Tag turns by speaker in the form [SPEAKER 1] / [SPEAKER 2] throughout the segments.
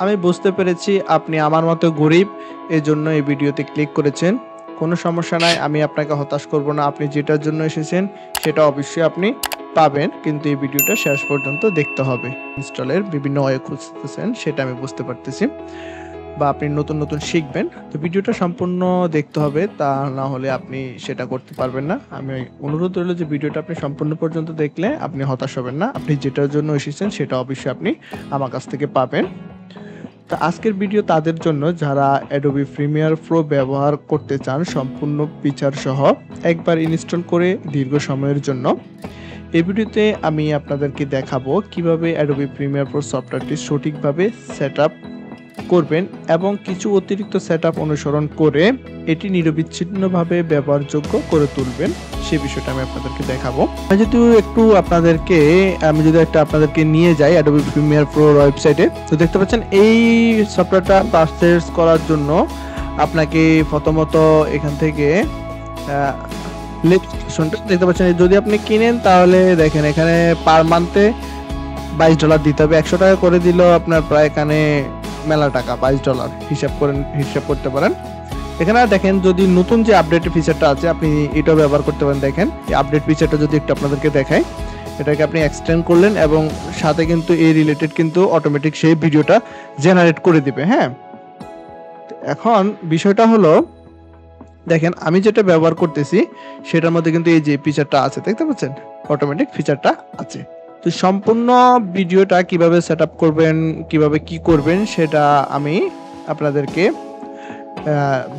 [SPEAKER 1] আমি বুঝতে পেরেছি আপনি আমার মতো গরিব, এজন্য এই ভিডিওতে ক্লিক করেছেন। কোনো সমস্যা নাই, আমি আপনাকে হতাশ করব না। আপনি যেটার জন্য এসেছেন সেটা অবশ্যই আপনি পাবেন। কিন্তু এই ভিডিওটা শেষ পর্যন্ত দেখতে হবে। ইনস্টলের বিভিন্ন ওয়ে খুঁজতেছেন সেটা আমি বুঝতে পারতেছি। বা আপনি নতুন শিখবেন। তো ভিডিওটা সম্পূর্ণ দেখতে হবে, তা না হলে আপনি সেটা করতে পারবেন না। আমি অনুরোধ রইল যে ভিডিওটা আপনি সম্পূর্ণ পর্যন্ত দেখলে আপনি হতাশ হবেন না। আপনি যেটার জন্য এসেছেন সেটা অবশ্যই আপনি আমার কাছ থেকে পাবেন। তো আজকের ভিডিও তাদের জন্য যারা Adobe Premiere Pro ব্যবহার করতে চান সম্পূর্ণ ফিচার সহ একবার ইনস্টল করে দীর্ঘ সময়ের জন্য। এই ভিডিওতে আমি আপনাদেরকে দেখাবো কিভাবে Adobe Premiere Pro সফটওয়্যারটি সঠিকভাবে সেটআপ করবেন এবং কিছু অতিরিক্ত সেটআপ অনুসরণ করে এটি নিরবিচ্ছিন্নভাবে ব্যবহারযোগ্য করে তুলবেন, সেই বিষয়টা আমি আপনাদেরকে দেখাবো। আমি যদি আপনাদেরকে নিয়ে যাই Adobe Premiere Pro ওয়েবসাইটে, তো দেখতে পাচ্ছেন এই সফটওয়্যারটা পারচেজ করার জন্য আপনাকে প্রথমত এখান থেকে লেজিসলেশনটা দেখতে পাচ্ছেন। যদি আপনি কিনেন তাহলে দেখেন এখানে পার মান্থে $22 দিতে হবে। 100 টাকা করে দিলেও আপনার প্রায় এখানে মেলা টাকা, $22 হিসাব করতে পারেন। এখানে দেখেন যদি নতুন যে আপডেট ফিচারটা আছে আপনি এটাও ব্যবহার করতে পারেন। দেখেন এই আপডেট ফিচারটা যদি একটু আপনাদেরকে দেখাই, এটাকে আপনি এক্সটেন্ড করলেন এবং সাথে কিন্তু এই রিলেটেড কিন্তু অটোমেটিক সেই ভিডিওটা জেনারেট করে দিবে। হ্যাঁ, এখন বিষয়টা হলো দেখেন আমি যেটা ব্যবহার করতেছি সেটার মধ্যে কিন্তু এই যে ফিচারটা আছে, দেখতে পাচ্ছেন অটোমেটিক ফিচারটা আছে। তো সম্পূর্ণ ভিডিওটা কিভাবে সেটআপ করবেন, কিভাবে কি করবেন সেটা আমি আপনাদেরকে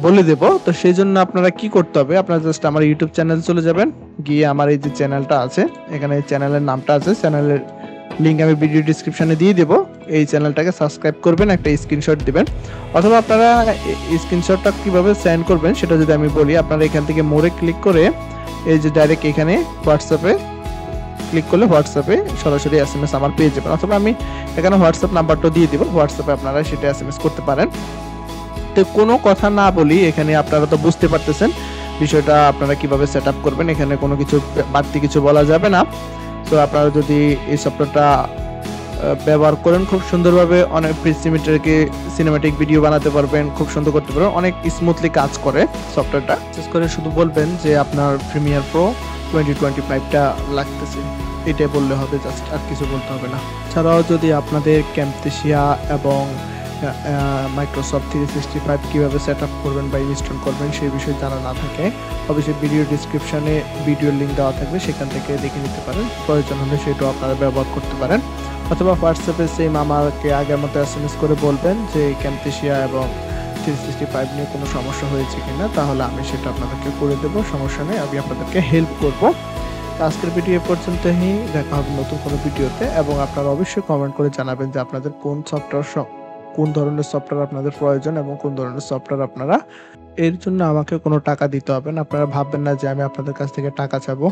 [SPEAKER 1] বলে দেব। তো সেই জন্য আপনারা কি করতে হবে, আপনারা জাস্ট আমার ইউটিউব চ্যানেল চলে যাবেন, গিয়ে আমার এই যে চ্যানেলটা আছে এখানে চ্যানেলের নামটা আছে, চ্যানেলের লিংক আমি ভিডিও ডেসক্রিপশনে দিয়ে দেব। এই চ্যানেলটাকে সাবস্ক্রাইব করবেন, একটা স্ক্রিনশট দিবেন, অথবা আপনারা স্ক্রিনশটটা কিভাবে সেন্ড করবেন সেটা যদি আমি বলি, আপনারা এখান থেকে মোড়ে ক্লিক করে এই যে ডাইরেক্ট এখানে হোয়াটসঅ্যাপে ক্লিক করলে হোয়াটসঅ্যাপে সরাসরি এসএমএস আমার পেয়ে যাবেন, অথবা আমি এখানে হোয়াটসঅ্যাপ নাম্বারটা দিয়ে দিব, হোয়াটসঅ্যাপে আপনারা সেটা এসএমএস করতে পারেন। তো কোনো কথা না বলি, এখানে আপনারা তো বুঝতে পারতেছেন বিষয়টা আপনারা কিভাবে সেটআপ করবেন। এখানে কোনো কিছু বাড়তি কিছু বলা যাবে না। তো আপনারা যদি এই সফটওয়্যারটা ব্যবহার করেন খুব সুন্দরভাবে অনেক সিনেম্যাটিক ভিডিও বানাতে পারবেন, খুব সুন্দর করতে পারবেন, অনেক স্মুথলি কাজ করে সফটওয়্যারটা। বিশেষ করে শুধু বলবেন যে আপনার প্রিমিয়ার প্রো 2025টা লাগতেছে, এটাই বললে হবে, জাস্ট আর কিছু বলতে হবে না। ছাড়াও যদি আপনাদের ক্যামটেসিয়া এবং মাইক্রোসফট 365 কিভাবে সেটআপ করবেন বা ইনস্টল করবেন সেই বিষয়ে জানা না থাকে, অবশ্যই ভিডিও ডেসক্রিপশনে ভিডিওর লিংক দেওয়া থাকবে, সেখান থেকে দেখে নিতে পারেন। প্রয়োজন হলে সেটাও আপনারা ব্যবহার করতে পারেন, অথবা হোয়াটসঅ্যাপে সেম আমাকে আগের মতো এসএমএস করে বলবেন যে ক্যামটেসিয়া এবং 365 নিয়ে কোনো সমস্যা হয়েছে কিনা, তাহলে আমি সেটা আপনাদেরকে করে দেবো, সমস্যা নেই, আমি আপনাদেরকে হেল্প করব। আজকের ভিডিও পর্যন্তই, দেখা হবে নতুন কোনো ভিডিওতে। এবং আপনারা অবশ্যই কমেন্ট করে জানাবেন যে আপনাদের কোন ধরনের সফটওয়্যার আপনাদের প্রয়োজন এবং কোন ধরনের সফটওয়্যার আপনারা, এর জন্য আমাকে কোনো টাকা দিতে হবে না। আপনারা ভাববেন না যে আমি আপনাদের কাছ থেকে টাকা চাবো,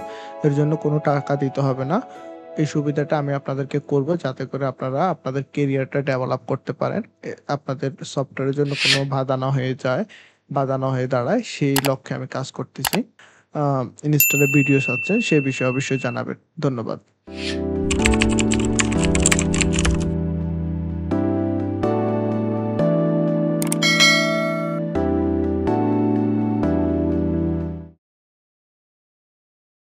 [SPEAKER 1] এর জন্য কোনো টাকা দিতে হবে না। এই সুবিধাটা আমি আপনাদেরকে করব যাতে করে আপনারা আপনাদের কেরিয়ারটা ডেভেলপ করতে পারেন, আপনাদের সফটওয়্যারের জন্য কোনো বাধা না হয়ে দাঁড়ায়, সেই লক্ষ্যে আমি কাজ করতেছি। ইনস্টলের ভিডিওস আছে, সেই বিষয়ে অবশ্যই জানাবেন। ধন্যবাদ।